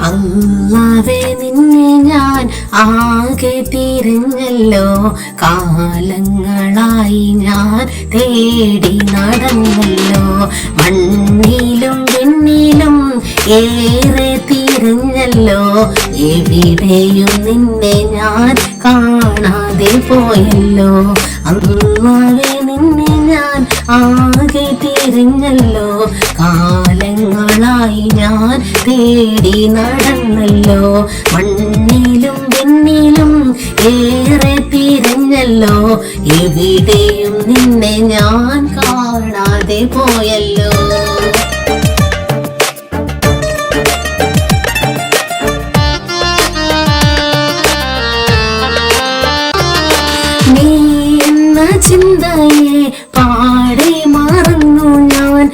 അല്ലാഹുവേ നിന്നെ ഞാൻ ആകെ തിരഞ്ഞല്ലോ, കാലങ്ങളായി ഞാൻ തേടി നടന്നല്ലോ. മണ്ണിലും വിണ്ണിലും ഏറെ തിരഞ്ഞല്ലോ, എവിടെയും നിന്നെ ഞാൻ കാണാതെ പോയല്ലോ. അല്ലാഹുവേ നിന്നെ ഞാൻ ആകെ തിരഞ്ഞല്ലോ, കാലങ്ങളായി ഞാൻ തേടി നടന്നല്ലോ. മണ്ണിലും വിണ്ണിലും ഏറെ തിരഞ്ഞല്ലോ, എവിടെയും നിന്നെ ഞാൻ കാണാതെ പോയല്ലോ. നീ എന്ന ചിന്തയെ പാടെ മറന്നു ഞാൻ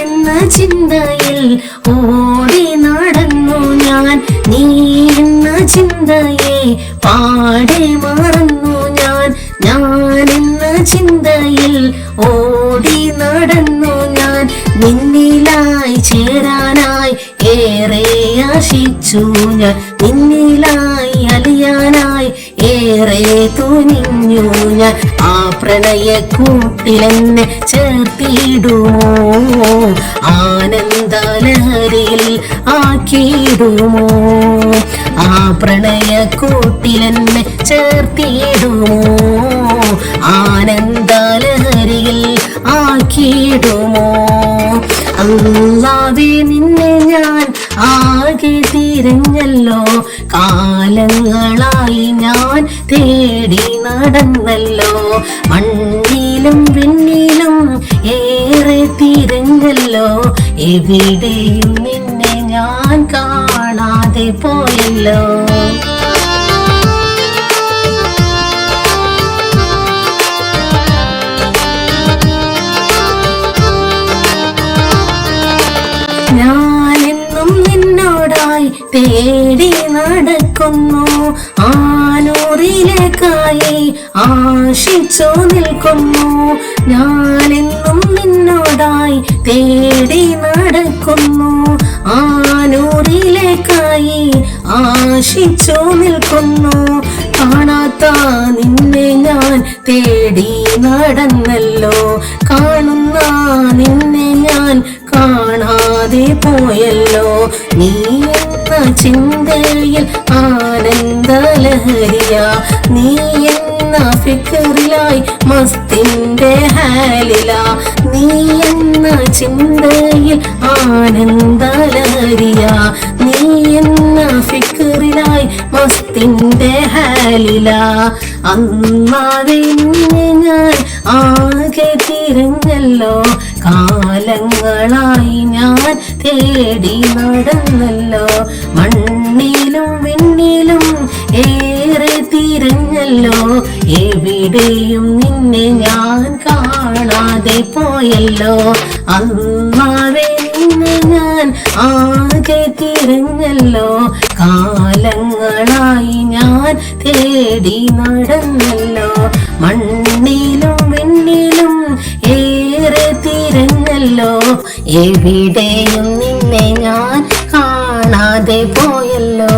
എന്ന ചിന്തയിൽ ഓടി നടന്നു ഞാൻ. നീ എന്ന ചിന്തയെ പാടെ മറന്നു ഞാൻ എന്ന ചിന്തയിൽ ഓടി നടന്നു ഞാൻ. നിന്നിലായി ചേരാനായി ഏറെ ആശിച്ചു ഞാൻ, നിന്നിലായി അലിയാനായി ഏറെ തുനിഞ്ഞു ഞാൻ. ആ പ്രണയക്കൂട്ടിലെന്നെ ചേർത്തിടുമോ, ആനന്ദലഹരിയിൽ ആക്കിയിടുമോ. ആ പ്രണയക്കൂട്ടിലെന്നെ ചേർത്തിടുമോ, ആനന്ദലഹരിയിൽ ആക്കിയിടുമോ. അല്ലാഹുവേ നിന്നെ ഞാൻ ആകെ തിരഞ്ഞല്ലോ, കാലങ്ങളായി ഞാൻ തേടി നടന്നല്ലോ. മണ്ണിലും വിണ്ണിലും ഏറെ തിരഞ്ഞല്ലോ, എവിടെയും നിന്നെ ഞാൻ കാണാതെ പോയല്ലോ. ഞാനെന്നും നിന്നോടായി തേടി നടക്കുന്നു, ആനൂറിലേക്കായി ആശിച്ചു നിൽക്കുന്നു. ഞാനെന്നും നിന്നോടായി തേടി നടക്കുന്നു, ആനൂറിലേക്കായി ആശിച്ചു നിൽക്കുന്നു. കാണാത്ത നിന്നെ ഞാൻ തേടി നടന്നല്ലോ, കാണുന്ന നിന്നെ ഞാൻ കാണാതെ പോയല്ലോ. നീ എന്ന ചിന്തയിൽ ആനന്ദലഹരിയ, നീ എന്ന ഫിക്റിലായി മസ്തിന്റെ ഹാലില. നീ എന്ന ചിന്തയിൽ ആനന്ദലഹരിയ, നീ എന്ന ഫിക്റിലായി മസ്തിന്റെ ഹാലില. അല്ലാഹുവേ നിന്നെ ഞാൻ ആകെ തിരഞ്ഞല്ലോ, കാലങ്ങളായി ഞാൻ തേടി നടന്നല്ലോ. മണ്ണിലും വിണ്ണിലും ഏറെ തിരഞ്ഞല്ലോ, എവിടെയും നിന്നെ ഞാൻ കാണാതെ പോയല്ലോ. അല്ലാഹുവേ നിന്നെ ഞാൻ ആകെ തിരഞ്ഞല്ലോ, കാലങ്ങളായി ഞാൻ തേടി നടന്നല്ലോ. മണ്ണിലും വിണ്ണിലും ഏറെ തിരഞ്ഞല്ലോ, എവിടെയും നിന്നെ ഞാൻ കാണാതെ പോയല്ലോ.